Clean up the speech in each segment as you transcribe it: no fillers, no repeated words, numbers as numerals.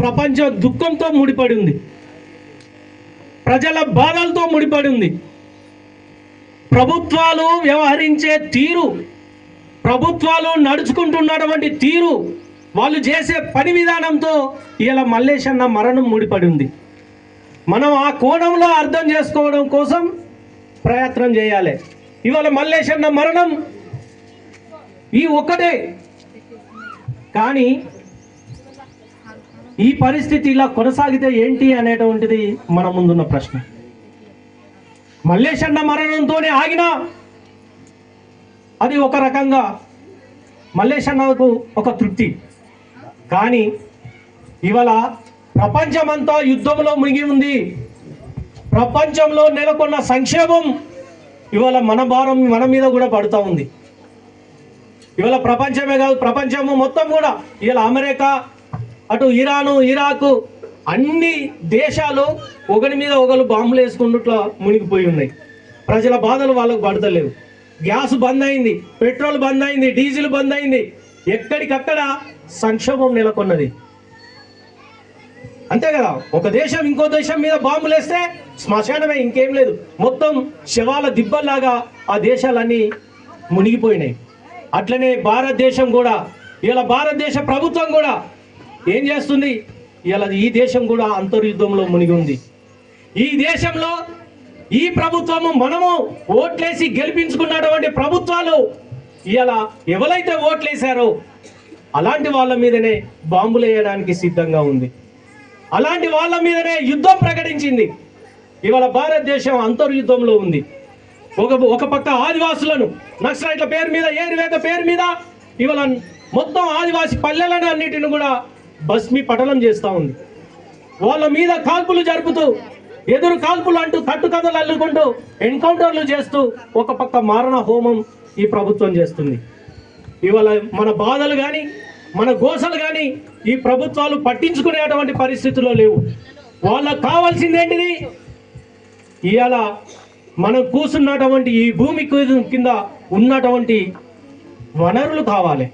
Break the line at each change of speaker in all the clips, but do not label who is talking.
ప్రపంచ దుఃఖంతో ముడిపడి ఉంది, ప్రజల బాధలతో ముడిపడి ఉంది. ప్రభుత్వాలు వ్యవహరించే తీరు, ప్రభుత్వాలు నడుచుకుంటున్నటువంటి తీరు, వాళ్ళు చేసే పని విధానంతో ఇలా మల్లేష్ అన్న మరణం ముడిపడి ఉంది. మనం ఆ కోణంలో అర్థం చేసుకోవడం కోసం ప్రయత్నం చేయాలి. ఇవాళ మల్లేష్ అన్న మరణం ఈ ఒక్కటే, కానీ ఈ పరిస్థితి ఇలా కొనసాగితే ఏంటి అనేటువంటిది మన ముందున్న ప్రశ్న. మల్లేష్ అన్న మరణంతోనే ఆగినా అది ఒక రకంగా మల్లేష్ అన్నకు ఒక తృప్తి, కానీ ఇవాళ ప్రపంచమంతా యుద్ధంలో మునిగి ఉంది. ప్రపంచంలో నెలకొన్న సంక్షేమం ఇవాళ మన భారం మన మీద కూడా పడుతూ ఉంది. ఇవాళ ప్రపంచమే కాదు, ప్రపంచము మొత్తం కూడా ఇవాళ అమెరికా, అటు ఇరాను, ఇరాకు, అన్ని దేశాలు ఒకరి మీద ఒకరు బాంబులు వేసుకున్నట్లు మునిగిపోయి ఉన్నాయి. ప్రజల బాధలు వాళ్ళకు పడతలేవు. గ్యాస్ బంద్ అయింది, పెట్రోల్ బంద్ అయింది, డీజిల్ బంద్ అయింది. ఎక్కడికక్కడ సంక్షోభం నెలకొన్నది. అంతే కదా, ఒక దేశం ఇంకో దేశం మీద బాంబులు వేస్తే శ్మశానమే, ఇంకేం లేదు. మొత్తం శవాల దిబ్బల్లాగా ఆ దేశాలన్నీ మునిగిపోయినాయి. అట్లనే భారతదేశం కూడా, ఇలా భారతదేశ ప్రభుత్వం కూడా ఏం చేస్తుంది, ఇలా ఈ దేశం కూడా అంతర్యుద్ధంలో మునిగి ఉంది. ఈ దేశంలో ఈ ప్రభుత్వము, మనము ఓట్లేసి గెలిపించుకున్నటువంటి ప్రభుత్వాలు ఇలా ఎవరైతే ఓట్లేశారో అలాంటి వాళ్ళ మీదనే బాంబులు వేయడానికి సిద్ధంగా ఉంది. అలాంటి వాళ్ళ మీదనే యుద్ధం ప్రకటించింది. ఇవాళ భారతదేశం అంతర్యుద్ధంలో ఉంది. ఒక పక్క ఆదివాసులను నక్సలైట్ల పేరు మీద, ఏరువేత పేరు మీద ఇవాళ మొత్తం ఆదివాసి పల్లెలను అన్నిటిని కూడా భస్మీ పటలం చేస్తూ ఉంది. వాళ్ళ మీద కాల్పులు జరుపుతూ, ఎదురు కాల్పులు అంటూ, కట్టుకథలు అల్లుకుంటూ, ఎన్కౌంటర్లు చేస్తూ ఒక పక్క మారణ హోమం ఈ ప్రభుత్వం చేస్తుంది. ఇవాళ మన బాధలు కానీ, మన గోసలు కానీ ఈ ప్రభుత్వాలు పట్టించుకునేటువంటి పరిస్థితుల్లో లేవు. వాళ్ళకు కావాల్సింది ఏంటిది, ఇవాళ మనం కూర్చున్నటువంటి ఈ భూమి కింద ఉన్నటువంటి వనరులు కావాలి.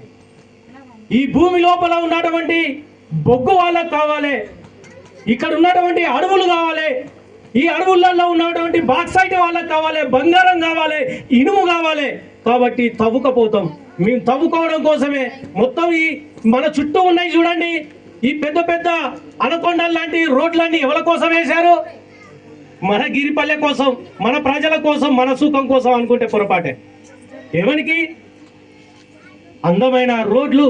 ఈ భూమి లోపల ఉన్నటువంటి బొగ్గు వాళ్ళకు కావాలి. ఇక్కడ ఉన్నటువంటి అడవులు కావాలి. ఈ అడవులలో ఉన్నటువంటి బాక్సైట్ వాళ్ళకి కావాలి, బంగారం కావాలి, ఇనుము కావాలి. కాబట్టి తవ్వుకపోతాం. మేము తవ్వుకోవడం కోసమే మొత్తం ఈ మన చుట్టూ ఉన్నాయి చూడండి, ఈ పెద్ద పెద్ద అనకొండల లాంటి రోడ్లన్నీ ఎవరి కోసం వేశారు? మన గిరిపల్లె కోసం, మన ప్రజల కోసం, మన సుఖం కోసం అనుకుంటే పొరపాటే. ఎవరికి? అందమైన రోడ్లు,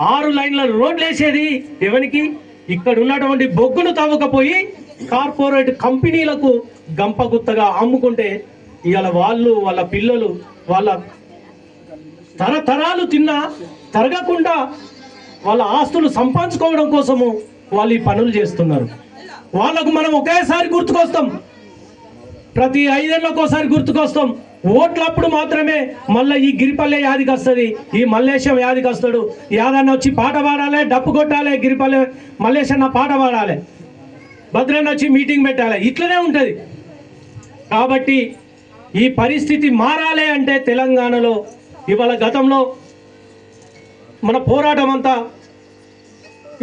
6 లైన్ల రోడ్లు వేసేది ఎవరికి? ఇక్కడ ఉన్నటువంటి బొగ్గును తవ్వకపోయి కార్పొరేట్ కంపెనీలకు గంపగుత్తగా అమ్ముకుంటే ఇవాళ వాళ్ళు, వాళ్ళ పిల్లలు, వాళ్ళ తరతరాలు తిన్నా తరగకుండా వాళ్ళ ఆస్తులు సంపాదించుకోవడం కోసము వాళ్ళు ఈ పనులు చేస్తున్నారు. వాళ్ళకు మనం ఒకేసారి గుర్తుకొస్తాం, ప్రతి 5 ఏళ్ళకోసారి గుర్తుకొస్తాం. ఓట్లప్పుడు మాత్రమే మళ్ళీ ఈ గిరిపల్లె యాదికి వస్తుంది, ఈ మల్లేశం యాదికి వస్తాడు. యాదన్న వచ్చి పాట పాడాలి, డప్పు కొట్టాలి, గిరిపల్లె మల్లేశన్న పాట పాడాలి, భద్రన్న వచ్చి మీటింగ్ పెట్టాలి. ఇట్లనే ఉంటుంది. కాబట్టి ఈ పరిస్థితి మారాలి అంటే తెలంగాణలో ఇవాళ, గతంలో మన పోరాటం అంతా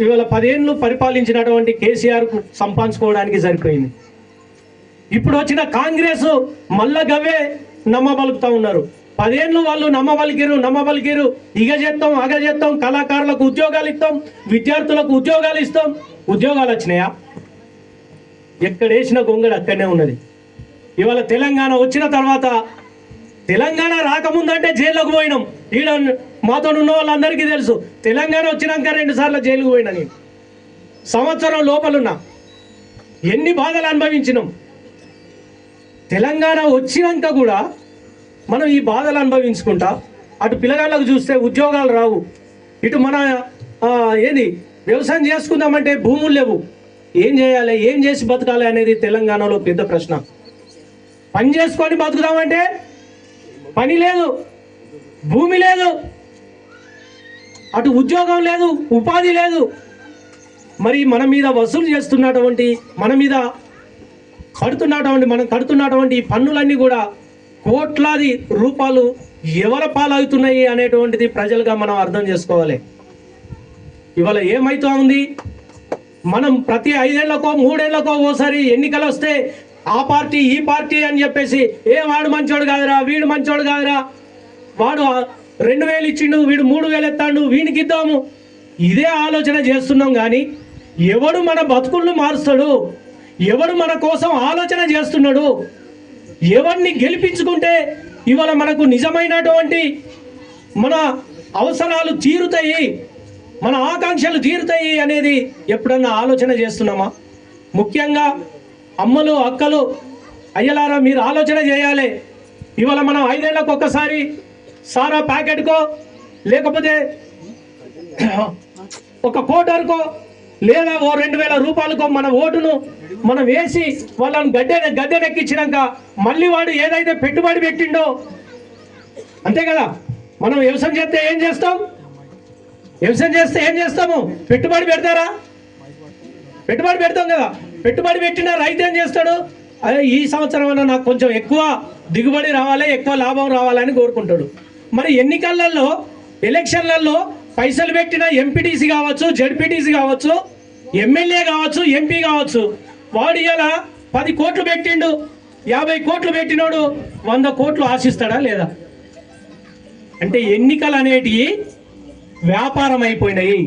ఇవాళ 10 ఏళ్ళు పరిపాలించినటువంటి కేసీఆర్కు సంపాదించుకోవడానికి సరిపోయింది. ఇప్పుడు వచ్చిన కాంగ్రెస్ మళ్ళా గవే నమ్మబలుకుతూ ఉన్నారు. 10 ఏళ్ళు వాళ్ళు నమ్మబలికిరు, ఇగ చేస్తాం, అగ చేస్తాం, కళాకారులకు ఉద్యోగాలు ఇస్తాం, విద్యార్థులకు ఉద్యోగాలు ఇస్తాం. ఉద్యోగాలు వచ్చినాయా? ఎక్కడ వేసిన గొంగడు అక్కడనే ఉన్నది. ఇవాళ తెలంగాణ వచ్చిన తర్వాత, తెలంగాణ రాకముందంటే జైల్లోకి పోయినాం. ఈడ మాతో ఉన్న వాళ్ళందరికీ తెలుసు, తెలంగాణ వచ్చినాక 2 సార్లు జైలుకు పోయినా. నేను సంవత్సరం లోపలున్నా, ఎన్ని బాధలు అనుభవించినాం. తెలంగాణ వచ్చినాక కూడా మనం ఈ బాధలు అనుభవించుకుంటా, అటు పిల్లగాళ్ళకు చూస్తే ఉద్యోగాలు రావు, ఇటు మన ఏది వ్యవసాయం చేసుకుందామంటే భూములు లేవు. ఏం చేయాలి, ఏం చేసి బతకాలి అనేది తెలంగాణలో పెద్ద ప్రశ్న. పని చేసుకొని బతుకుదామంటే పని లేదు, భూమి లేదు, అటు ఉద్యోగం లేదు, ఉపాధి లేదు. మరి మన మీద వసూలు చేస్తున్నటువంటి, మన మీద మనం కడుతున్నటువంటి పన్నులన్నీ కూడా కోట్లాది రూపాయలు ఎవరి పాలవుతున్నాయి అనేటువంటిది ప్రజలుగా మనం అర్థం చేసుకోవాలి. ఇవాళ ఏమైతా ఉంది, మనం ప్రతి 5 ఏళ్లకో 3 ఏళ్లకో ఓసారి ఎన్నికలు వస్తే ఆ పార్టీ ఈ పార్టీ అని చెప్పేసి వాడు మంచోడు కాదురా, వీడు మంచోడు కాదురా, వాడు 2000 ఇచ్చిండు, వీడు 3000 ఎత్తాడు, వీనికి ఇద్దాము, ఇదే ఆలోచన చేస్తున్నాం. కానీ ఎవడు మన బతుకులను మారుస్తాడు, ఎవడు మన కోసం ఆలోచన చేస్తున్నాడు, ఎవరిని గెలిపించుకుంటే ఇవాళ మనకు నిజమైనటువంటి మన అవసరాలు తీరుతాయి, మన ఆకాంక్షలు తీరుతాయి అనేది ఎప్పుడన్నా ఆలోచన చేస్తున్నామా? ముఖ్యంగా అమ్మలు అక్కలు అయ్యలారా మీరు ఆలోచన చేయాలి. ఇవాళ మనం 5 ఏళ్లకు ఒక్కసారి సారా ప్యాకెట్కో లేకపోతే ఒక కోటర్కో లేదా ఓ 2000 రూపాయలకో మన ఓటును మనం వేసి వాళ్ళని గద్దెనెక్కించినాక మళ్ళీ వాడు ఏదైతే పెట్టుబడి పెట్టిండో, అంతే కదా, మనం వ్యవసాయం చేస్తే ఏం చేస్తాం, వ్యవసాయం చేస్తే ఏం చేస్తాము, పెట్టుబడి పెడతారా, పెట్టుబడి పెడతాం కదా. పెట్టుబడి పెట్టిన రైతు ఏం చేస్తాడు, అదే ఈ సంవత్సరం అన్నా నాకు కొంచెం ఎక్కువ దిగుబడి రావాలి, ఎక్కువ లాభం రావాలని కోరుకుంటాడు. మరి ఎన్నికలలో ఎలక్షన్లలో పైసలు పెట్టిన ఎంపీటీసీ కావచ్చు, జడ్పీటీసీ కావచ్చు, ఎమ్మెల్యే కావచ్చు, ఎంపీ కావచ్చు, వాడు ఇలా 10 కోట్లు పెట్టిండు, 50 కోట్లు పెట్టినోడు 100 కోట్లు ఆశిస్తాడా లేదా? అంటే ఎన్నికలు అనేటివి వ్యాపారం అయిపోయినాయి.